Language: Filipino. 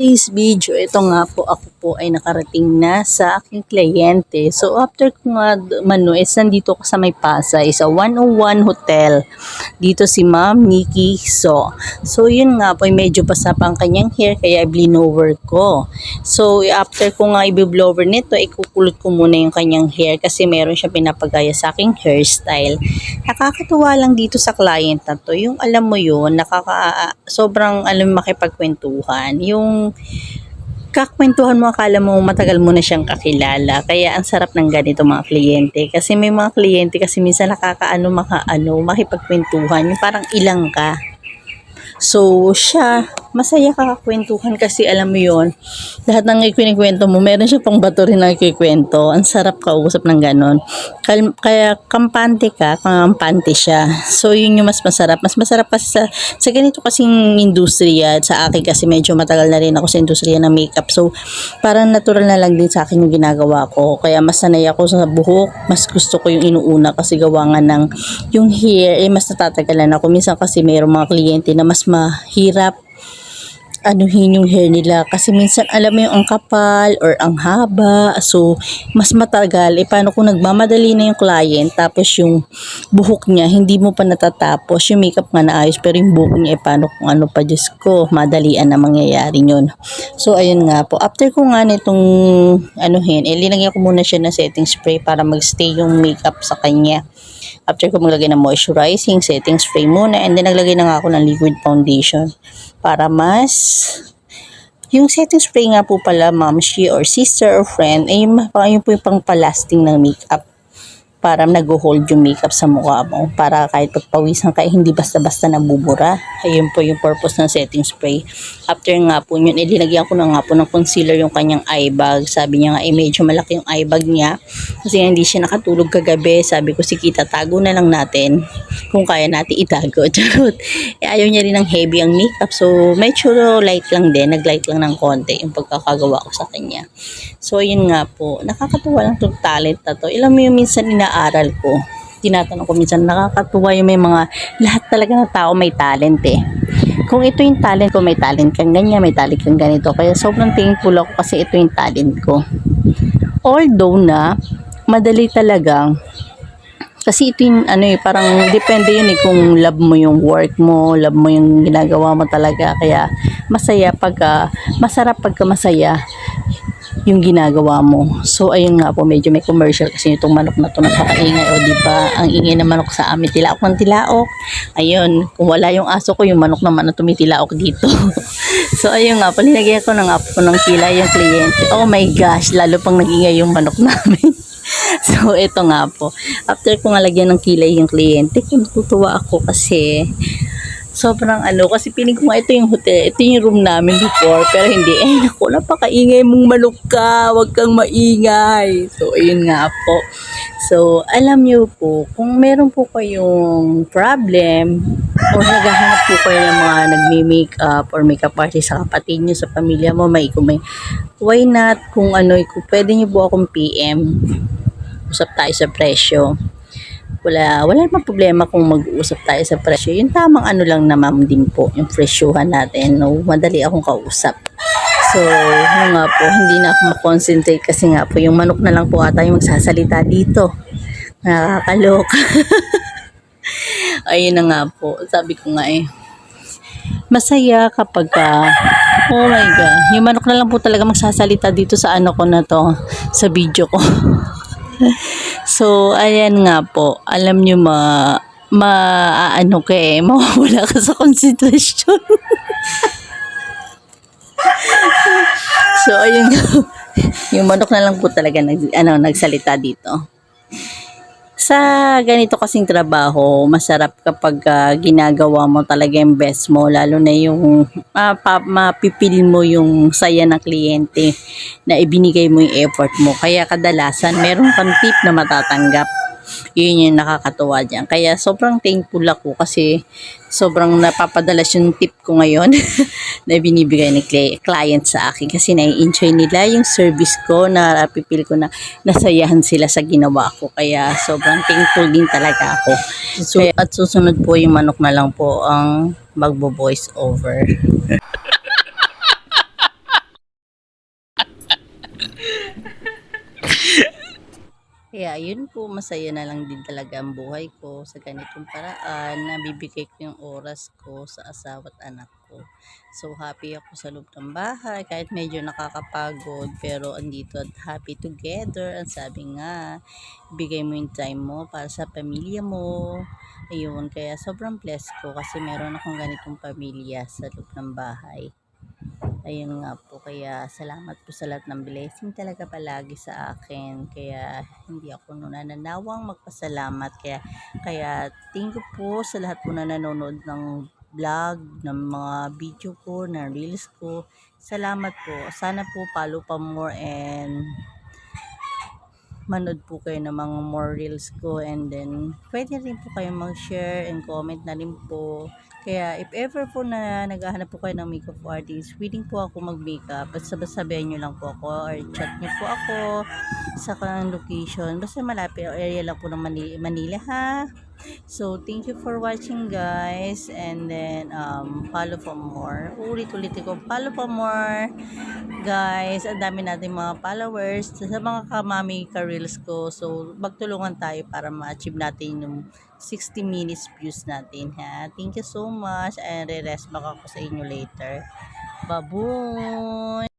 Today's video, ito nga po, ako po ay nakarating na sa aking kliyente. So after ko nga mano, nandito ko sa May Pasay, sa 101 Hotel. Dito si Ma'am Nikki So. So yun nga po, ay medyo basa pa ang kanyang hair, kaya i-blower ko. So after ko nga i-blower nito, ikukulot ko muna yung kanyang hair kasi meron siya pinapagaya sa aking hairstyle. Nakakatuwa lang dito sa client na to, yung alam mo yun, sobrang alam makipagkwentuhan. Yung kakwentuhan mo, akala mo matagal mo na siyang kakilala. Kaya ang sarap ng ganito mga kliyente. Kasi may mga kliyente kasi minsan makipagkwentuhan. Yung parang ilang ka. So, siya, masaya kakakwentuhan kasi alam mo yon, lahat ng ikinikwento mo, meron siya pang bato rin na ikikwento. Ang sarap kausap ng ganon. Kaya kampante siya. So, yun yung mas masarap. Mas masarap kasi sa ganito kasing industriya, sa akin kasi medyo matagal na rin ako sa industriya ng makeup. So, parang natural na lang din sa akin yung ginagawa ko. Kaya mas sanay ako sa buhok. Mas gusto ko yung inuuna kasi gawa nga ng yung hair, mas natatagalan ako. Minsan kasi mayroong mga kliyente na mas mahirap anuhin yung hair nila kasi minsan alam mo yung ang kapal or ang haba, so mas matagal. Paano kung nagmamadali na yung client tapos yung buhok niya hindi mo pa natatapos, yung makeup nga naayos pero yung buhok niya paano kung ano pa, Diyos ko, madalian na mangyayari yun. So ayun nga po, after ko nga nitong linagyan ko muna siya ng setting spray para magstay yung makeup sa kanya. After ko maglagay ng moisturizing, setting spray muna, and then naglagay na nga ako ng liquid foundation para yung setting spray nga po pala, momshi or sister or friend, ay yun po yung pang-palasting ng makeup para nag-hold yung makeup sa mukha mo, para kahit pagpawisan ka hindi basta-basta nabubura. Ayun po yung purpose ng setting spray. After nga po yun, ilinagyan ko na nga po ng concealer yung kanyang eye bag. Sabi niya nga medyo malaki yung eye bag niya kasi hindi siya nakatulog kagabi. Sabi ko, sige, tatago na lang natin kung kaya natin itago. Charot. Ayaw niya rin ng heavy ang makeup, so medyo light lang din, nag-light lang ng konti yung pagkakagawa ko sa kanya. So yun nga po, nakakatuwa lang itong talent na to. Ilan mo yung minsan inaaral ko, tinatanong ko minsan, nakakatuwa yung may mga, lahat talaga ng tao may talent eh. Kung ito yung talent ko, may talent kang ganyan, may talent kang ganito. Kaya sobrang thankful ako kasi ito yung talent ko. Although na, madali talaga, kasi ito yung parang depende yun kung love mo yung work mo, love mo yung ginagawa mo talaga. Kaya masaya masarap pagka masaya yung ginagawa mo. So ayun nga po, medyo may commercial kasi itong manok na to, napakaingay, o di ba? Ang ingay ng manok sa amin, tilaok ng tilaok. Ayun, kung wala yung aso ko, yung manok naman na tumitilaok dito. So ayun nga po, linagyan ko na nga po ng kilay yung kliyente. Oh my gosh, lalo pang nag-ingay yung manok namin. So ito nga po, after ko nga lagyan ng kilay yung kliyente, natutuwa ako kasi sobrang kasi piling ko nga ito yung hotel, ito yung room namin before, pero hindi. Naku, napakaingay mong manok ka, wag kang maingay. So ayun nga po. So alam niyo po, kung meron po kayong problem o naghahanap po kayo ng mga nagme-makeup or makeup artist sa kapatid niyo, sa pamilya mo, why not, kung pwede niyo po akong PM, usap tayo sa presyo. Wala namang problema kung mag-uusap tayo sa presyo. Yung tamang lang naman din po, yung presyuhan natin. No? Madali akong kausap. So, yun nga po, hindi na ako makonsentrate kasi nga po, yung manok na lang po ata yung magsasalita dito. Nakakaloka. Ayun na nga po, sabi ko nga masaya kapag oh my God, yung manok na lang po talaga magsasalita dito sa ko na to, sa video ko. So, ayan nga po. Alam nyo mawawala ka sa konsentrasyon. So, ayun nga. Yung manok na lang po talaga nagsalita dito. Sa ganito kasing trabaho, masarap kapag ginagawa mo talaga yung best mo, lalo na yung mapipil mo yung saya ng kliyente na ibinigay mo yung effort mo. Kaya kadalasan meron kang tip na matatanggap. Yun yung nakakatuwa dyan. Kaya sobrang thankful ako kasi sobrang napapadalas yung tip ko ngayon na binibigay ng client sa akin kasi nai-enjoy nila yung service ko, na napipil ko na nasayahan sila sa ginawa ko. Kaya sobrang thankful din talaga ako. So, at susunod po yung manok na lang po ang magbo-voice over. Kaya yun po, masaya na lang din talaga ang buhay ko sa ganitong paraan na bibigay ko yung oras ko sa asawa at anak ko. So happy ako sa loob ng bahay kahit medyo nakakapagod pero andito at happy together. Ang sabi nga, bigay mo yung time mo para sa pamilya mo. Ayun, kaya sobrang blessed ko kasi meron akong ganitong pamilya sa loob ng bahay. Ayun nga po, kaya salamat po sa lahat ng blessing talaga palagi sa akin. Kaya hindi ako nananawang magpasalamat. Kaya thank you po sa lahat po na nanonood ng vlog, ng mga video ko, ng reels ko. Salamat po. Sana po follow pa more and manood po kayo ng mga more reels ko, and then pwede rin po kayo mag-share and comment na rin po. Kaya if ever po na naghahanap po kayo ng makeup artist, willing po ako mag-makeup, basta sabihin nyo lang po ako or chat nyo po ako sa kanang location, basta malapit area lang po ng Manila ha. So, thank you for watching guys, and then follow for more. Ulit-ulit ko, follow for more guys. Ang dami natin mga followers sa mga kamami ka-reels ko. So, magtulungan tayo para ma-achieve natin yung 60 minutes views natin ha. Thank you so much, and re-rest back ako sa inyo later. Baboy!